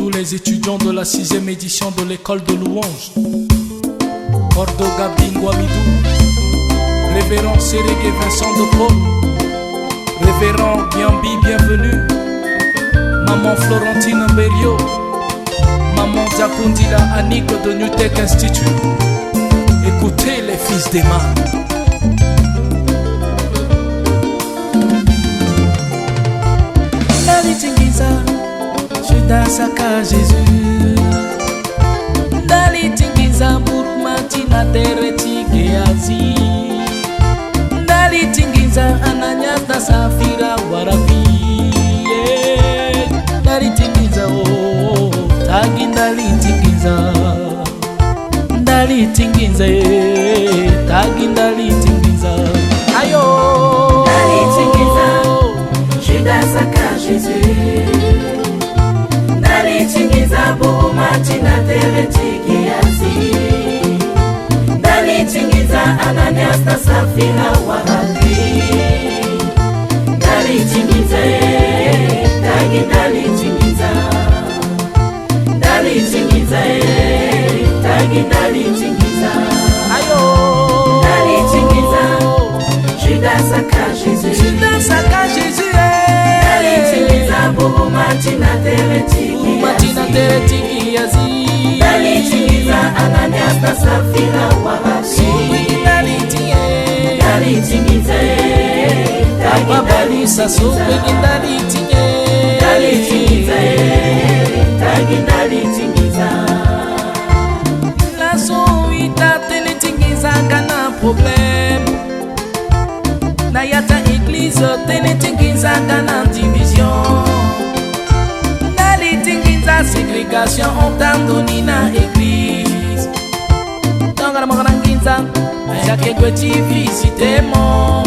tous les étudiants de la 6e édition de l'école de louange. Cordoga Bingwamidou, Révérend Sérégué Vincent de Paul, Révérend Biambi, bienvenue. Maman Florentine Mbelio, Maman Diakundila Annick de New Tech Institute. Écoutez les fils d'Emma. Saka Jésus Dali tingiza burumati na tereti geazi Dali tingiza Ananias na Safira warabi Dali tingiza oh tagi dali tingiza Dali tingiza tagi dali tingiza ayo Dali tingiza Judas Saka Jésus Dalitingiza burumati na tereti kiasi Dalitingiza Ananias na Safira warabi Dalitingiza tagi dalitingiza Dalitingiza tagi dalitingiza ayo Dalitingiza Judas Saka Jésus Judas Saka Jésus Dalitingiza burumati na tereti Dalitingiza Ananias na Safira warabi Dalitingiza tagi dalitingiza La soita tenitingiza kana problem Na yata église tenitingiza kana division Ségrégation ontandoni na église Tangara mokananginza Jacques Gweti visitemo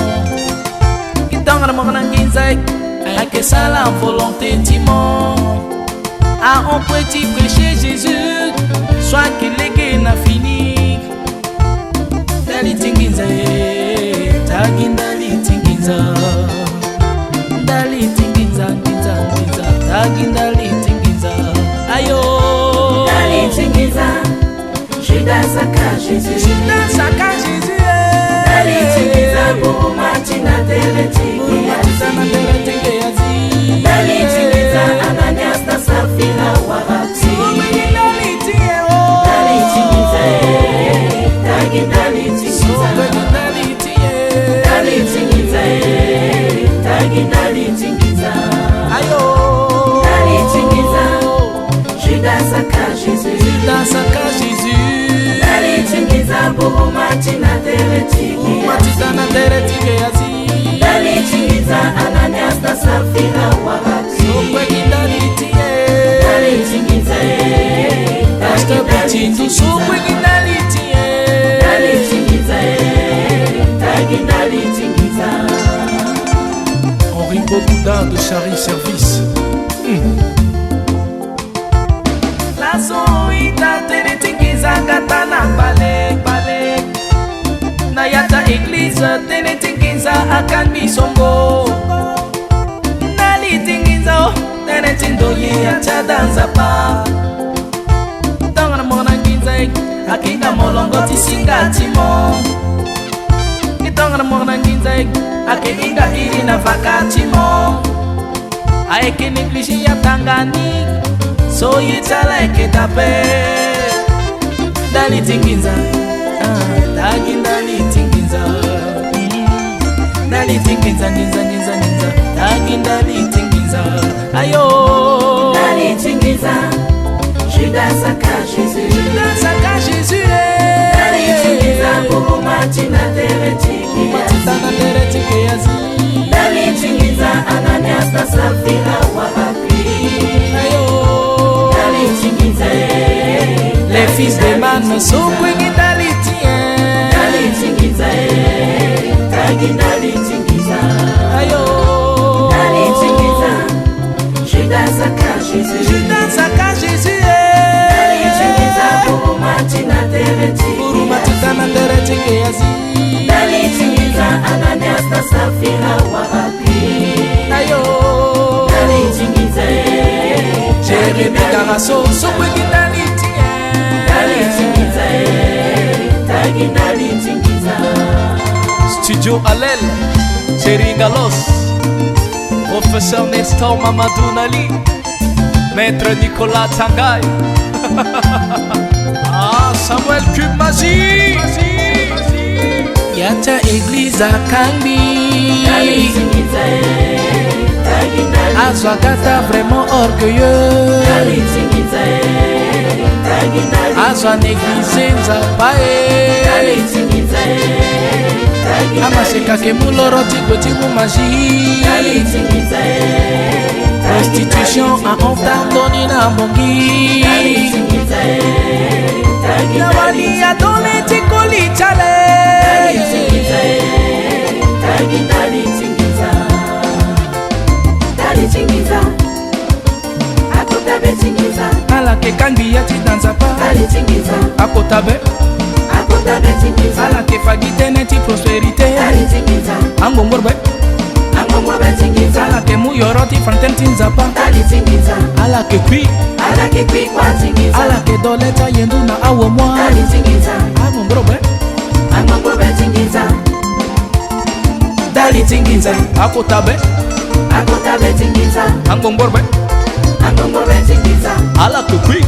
Tangara mokananginza Ake sala volonté timon Ah on peut-y prêcher Jésus Soit qu'il est na fini Dali tinginza Tagindali tinginza Dali tinginza Ginza ginza Tagindali tinginza ayo Dalitingiza Judas Saka Jésus Judas Saka Jésus Dalitingiza burumati na tereti kiasi Dalitingiza Ananias na Safira warabi Dalitingiza tagi dalitingiza Dalitingiza tagi dalitingiza ayo Dalitingiza Judas Saka Jésus Judas Saka Jésus Dalitingiza burumati na tereti kiasi Dalitingiza Ananias na Safira warabi Dalitingiza tagi dalitingiza Henri Bobouda de Chari Service. La soita tenitingiza katana bale Na yata église tenitingiza akanbi songo Dalitingiza tenetindo yata danza pa Tangana mona nginza akinga molongo tisinga timo Tangana mona nginza akinga iri na vakatimo Aeke neglishi ya tangani So yitala eke tape Dalitingiza Tagi dalitingiza Dalitingiza Ninza Tagi dalitingiza ayo Dalitingiza Judas Saka Jésus Judas Saka Jésus Dalitingiza burumati na tereti kiasi Dalitingiza Ananias na Safira warabi Dalitingiza les fils de man sont qui Dalitingiza tagi dalitingiza ayo Dalitingiza Judas Saka Jésus Judas Saka Jésus Dalitingiza burumati na tereti kiasi Dalitingiza Ananias na Safira warabi ayo Dalitingiza Megaraso Sokweki Dali tingiza Tagi Dali tingiza Studio Alel Seringalos Professeur Nestor Mamadou Nali Maître Nicolas Tangay Ah Samuel Cube Magie Yata Église à Kambi Azwakata vraiment orgueilleux Azwa négligé Nzapae Amasheka ke muloroti kotiku magie Restitution à Ontandoni na Bongi Yawani ya dole tikoli chale Ala ke kangi ya ti danzapa Akotabe Ala ke fagite neti prosperité Angongorbe Ala ke muyoroti fanten tinzapa Ala ke kui Ala ke doleta yendu na awo mwa Angongorbe Dali tingiza Akotabe Angongorbe Ala ke kui